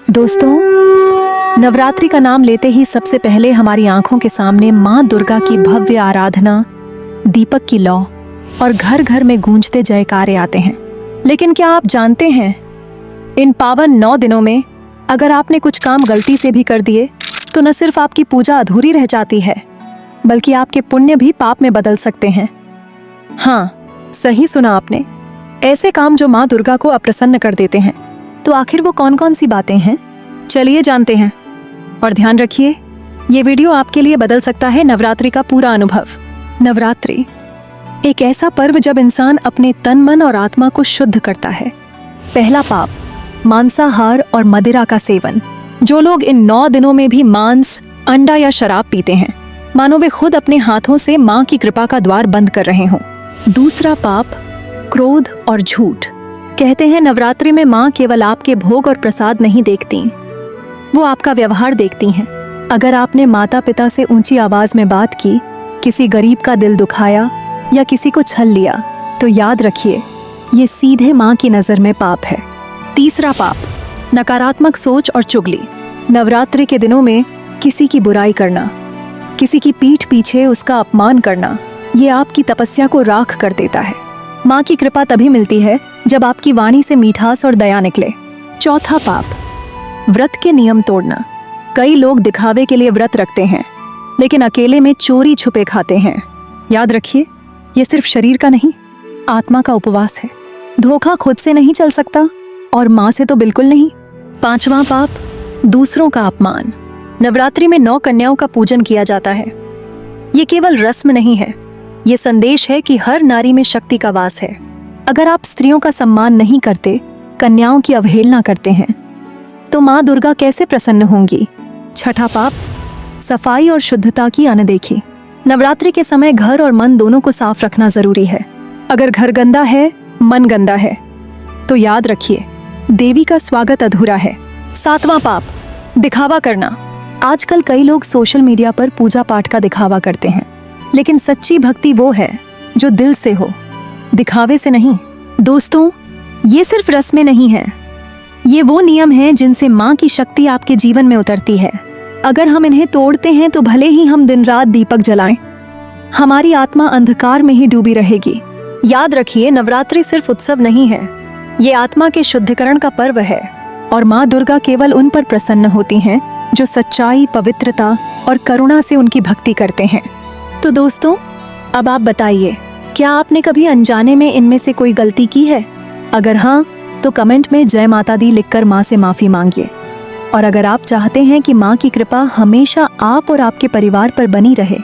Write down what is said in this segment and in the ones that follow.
दोस्तों, नवरात्रि का नाम लेते ही सबसे पहले हमारी आंखों के सामने माँ दुर्गा की भव्य आराधना, दीपक की लौ और घर घर में गूंजते जयकारे आते हैं। लेकिन क्या आप जानते हैं, इन पावन 9 दिनों में अगर आपने कुछ काम गलती से भी कर दिए तो न सिर्फ आपकी पूजा अधूरी रह जाती है, बल्कि आपके पुण्य भी पाप में बदल सकते हैं। हाँ, सही सुना आपने, ऐसे काम जो माँ दुर्गा को अप्रसन्न कर देते हैं। तो आखिर वो कौन कौन सी बातें हैं, चलिए जानते हैं। और ध्यान रखिए, ये वीडियो आपके लिए बदल सकता है नवरात्रि का पूरा अनुभव। नवरात्रि एक ऐसा पर्व जब इंसान अपने तन, मन और आत्मा को शुद्ध करता है। पहला पाप, मांसाहार और मदिरा का सेवन। जो लोग इन 9 दिनों में भी मांस, अंडा या शराब पीते हैं, मानो वे खुद अपने हाथों से माँ की कृपा का द्वार बंद कर रहे हों। दूसरा पाप, क्रोध और झूठ। कहते हैं नवरात्रि में माँ केवल आपके भोग और प्रसाद नहीं देखती, वो आपका व्यवहार देखती हैं। अगर आपने माता पिता से ऊंची आवाज में बात की, किसी गरीब का दिल दुखाया या किसी को छल लिया, तो याद रखिए, ये सीधे माँ की नज़र में पाप है। तीसरा पाप, नकारात्मक सोच और चुगली। नवरात्रि के दिनों में किसी की बुराई करना, किसी की पीठ पीछे उसका अपमान करना, ये आपकी तपस्या को राख कर देता है। माँ की कृपा तभी मिलती है जब आपकी वाणी से मीठास और दया निकले। चौथा पाप, व्रत के नियम तोड़ना। कई लोग दिखावे के लिए व्रत रखते हैं, लेकिन अकेले में चोरी छुपे खाते हैं। याद रखिए, ये सिर्फ शरीर का नहीं, आत्मा का उपवास है। धोखा खुद से नहीं चल सकता और माँ से तो बिल्कुल नहीं। पांचवा पाप, दूसरों का अपमान। नवरात्रि में 9 कन्याओं का पूजन किया जाता है। ये केवल रस्म नहीं है, ये संदेश है कि हर नारी में शक्ति का वास है। अगर आप स्त्रियों का सम्मान नहीं करते, कन्याओं की अवहेलना करते हैं, तो माँ दुर्गा कैसे प्रसन्न होंगी। छठा पाप, सफाई और शुद्धता की अनदेखी। नवरात्रि के समय घर और मन दोनों को साफ रखना जरूरी है। अगर घर गंदा है, मन गंदा है, तो याद रखिए, देवी का स्वागत अधूरा है। सातवां पाप, दिखावा करना। आजकल कई लोग सोशल मीडिया पर पूजा पाठ का दिखावा करते हैं, लेकिन सच्ची भक्ति वो है जो दिल से हो, दिखावे से नहीं। दोस्तों, ये सिर्फ रस्में नहीं है, ये वो नियम हैं जिनसे माँ की शक्ति आपके जीवन में उतरती है। अगर हम इन्हें तोड़ते हैं तो भले ही हम दिन रात दीपक जलाएं, हमारी आत्मा अंधकार में ही डूबी रहेगी। याद रखिए, नवरात्रि सिर्फ उत्सव नहीं है, ये आत्मा के शुद्धिकरण का पर्व है, और माँ दुर्गा केवल उन पर प्रसन्न होती हैं जो सच्चाई, पवित्रता और करुणा से उनकी भक्ति करते हैं। तो दोस्तों, अब आप बताइए, क्या आपने कभी अनजाने में इनमें से कोई गलती की है? अगर हाँ, तो कमेंट में जय माता दी लिखकर माँ से माफ़ी मांगिए। और अगर आप चाहते हैं कि माँ की कृपा हमेशा आप और आपके परिवार पर बनी रहे,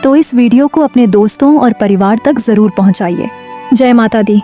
तो इस वीडियो को अपने दोस्तों और परिवार तक ज़रूर पहुँचाइए। जय माता दी।